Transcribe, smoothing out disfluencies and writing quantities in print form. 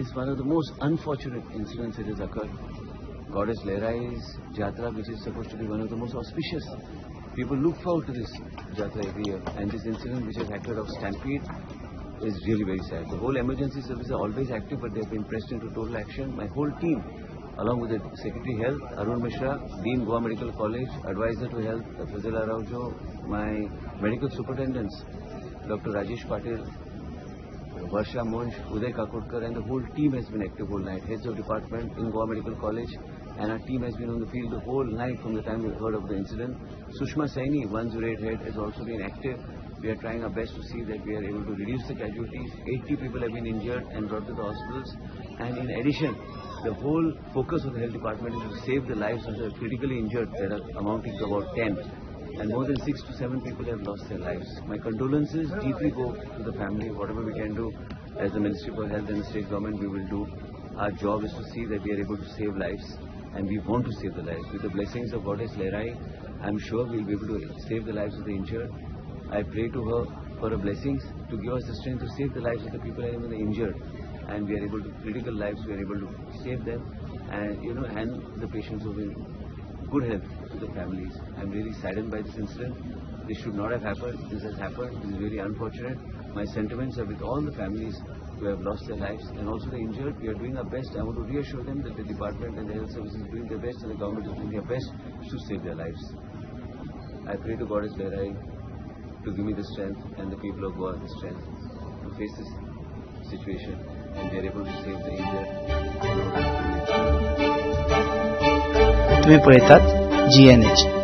is one of the most unfortunate incidents that has occurred. Goddess Lehrai's Jatra, which is supposed to be one of the most auspicious. People look forward to this Jatra every year, and this incident which has happened of stampede is really very sad. The whole emergency services are always active, but they have been pressed into total action. My whole team, along with the Secretary Health, Arun Mishra, Dean Goa Medical College, Advisor to Health, Fazila Raujo, my medical superintendents, Dr. Rajesh Patil, Varsha Monch, Uday Kakodkar, and the whole team has been active all night. Heads of department in Goa Medical College, and our team has been on the field the whole night from the time we heard of the incident. Sushma Saini, 108 head, has also been active. We are trying our best to see that we are able to reduce the casualties. 80 people have been injured and brought to the hospitals. And in addition, the whole focus of the health department is to save the lives of the critically injured that are amounting to about 10. And more than 6 to 7 people have lost their lives. My condolences deeply go to the family. Whatever we can do as the Ministry for Health and the state government, we will do. Our job is to see that we are able to save lives, and we want to save the lives. With the blessings of Goddess Lehrai, I am sure we will be able to save the lives of the injured. I pray to her for her blessings to give us the strength to save the lives of the people and even the injured. And we are able to, critical lives, we are able to save them and, hand the patients over in good health to the families. I am really saddened by this incident. This should not have happened. This has happened. This is very unfortunate. My sentiments are with all the families who have lost their lives and also the injured. We are doing our best. I want to reassure them that the department and the health services is doing their best and the government is doing their best to save their lives. I pray to Goddess Lehrai to give me the strength and the people of Goa the strength to face this situation, and they are able to save the injured. तुम्ही पळयतात GNH.